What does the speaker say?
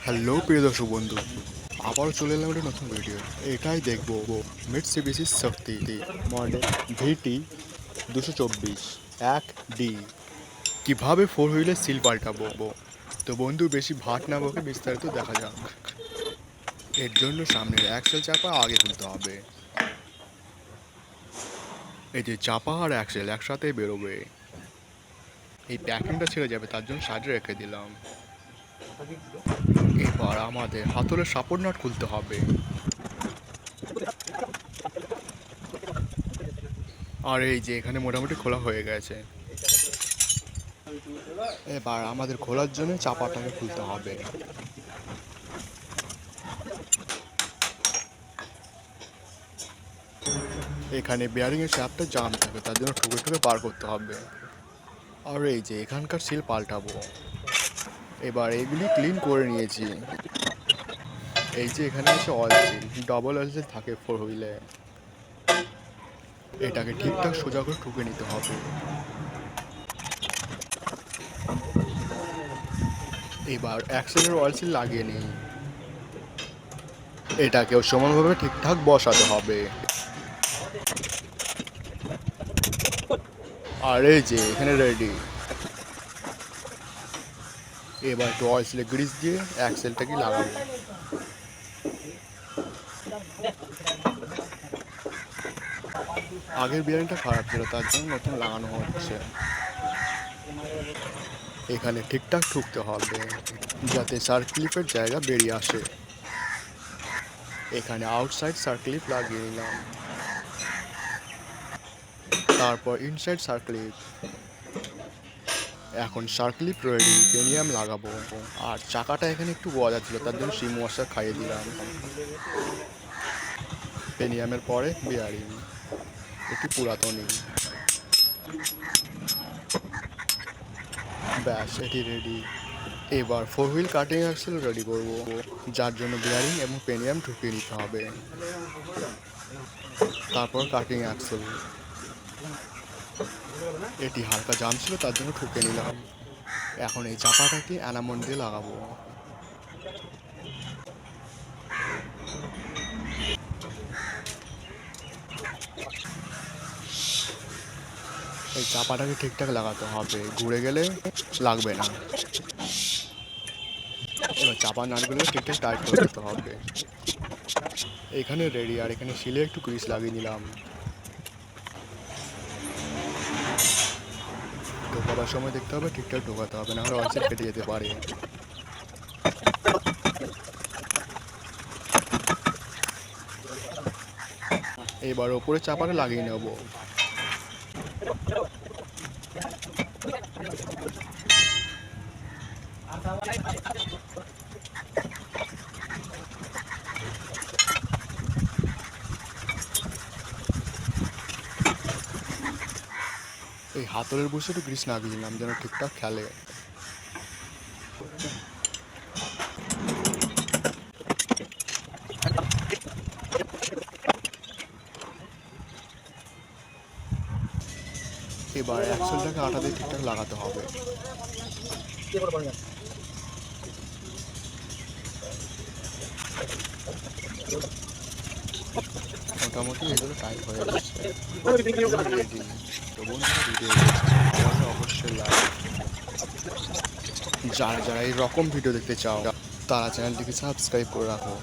Hello প্রিয় দর্শক বন্ধু, আবারও চলে এলাম একটা নতুন ভিডিও। এটাই দেখবো মিটসুবিশি শক্তি মডেল ভিটি 224 1D কীভাবে ফোর হুইলের সিল পাল্টাবো। তো বন্ধু বেশি ভাট না বকে বিস্তারিত দেখা যাক। এর জন্য সামনের অ্যাক্সেল চাপা আগে খুলতে হবে। এই যে চাপা আর অ্যাক্সেল একসাথে বেরোবে, এই প্যাকিংটা ছেড়ে যাবে, তার জন্য সাইডে রেখে দিলাম। এবার আমাদের হাতলের সাপোর্ট নাট খুলতে হবে। আর এই যে এখানে মোটামুটি খোলা হয়ে গেছে। এবার আমাদের খোলার জন্য চাপাটাকে খুলতে হবে। এখানে বেয়ারিংয়ের শ্যাফটটা জাম থাকে, তার জন্য ঠুকে ঠুকে বার করতে হবে। আর এই যে এখানকার সিল পাল্টাবো। এবার এগুলি ক্লিন করে নিয়েছি। এই যে এখানে আছে oil seal, double oil seal থাকে ফোর হুইলে। এটাকে ঠিকঠাক সোজা করে ঠুকে নিতে হবে। এবার অ্যাক্সেলের অয়েল সিল লাগিয়ে নিই। এটাকেও সমানভাবে ঠিকঠাক বসাতে হবে। আর এই যে এখানে রেডি। এবার একটু অয়েল সিলে গ্রিস দিয়ে অ্যাক্সেলটাকে লাগাবো। আগের বিয়ারিংটা খারাপ ছিল, তার জন্য নতুন লাগানো হচ্ছে। এখানে ঠিকঠাক ঠুকতে হবে যাতে সার্ক্লিপের জায়গা বেরিয়ে আসে। এখানে আউটসাইড সার্ক্লিপ লাগিয়ে নিলাম, তারপর ইনসাইড সার্ক্লিপ। এখন সার্ক্লিপ রেডি, পেনিয়াম লাগাবো। আর চাকাটা এখানে একটু বজা ছিল, তার জন্য সিম ওয়াশার খাইয়ে দিলাম। পেনিয়ামের পরে বিয়ারিং, এটি পুরাতনই। ব্যাস এটি রেডি। এবার four wheel cutting axle ready করব, যার জন্য বিয়ারিং এবং পেনিয়াম ঢুকিয়ে নিতে হবে। তারপর কাটিং অ্যাক্সেল, এটি হালকা জাম ছিল, তার জন্য ঠুকে নিলাম। এখন এই চাপাটাকে অ্যানামন দিয়ে লাগাবো। এই চাপাটাকে ঠিকঠাক লাগাতে হবে, ঘুরে গেলে লাগবে না। এবার চাপা নাটগুলোকে ঠিকঠাক টাইট করে দিতে হবে। এখানে রেডি। আর এখানে শিলে একটু গ্রিস লাগিয়ে নিলাম। ঢোকাবার সময় দেখতে হবে ঠিকঠাক ঢোকাতে হবে, নাহলে অয়েল সিল কেটে যেতে পারে। এবার ওপরে চাপাটা লাগিয়ে নেব। এই হাতলের বুসে একটু গ্রিস লাগিয়ে নিলাম যেন ঠিকঠাক খেলে। এবার অ্যাক্সেলটাকে আটা দিয়ে ঠিকঠাক লাগাতে হবে। মোটামুটি এগুলো টাইট হয়ে যাচ্ছে, রেডি। তো বন্ধুরা ভিডিও অবশ্যই লাইক। যারা যারা এই রকম ভিডিও দেখতে চাও তারা চ্যানেলটিকে সাবস্ক্রাইব করে রাখো।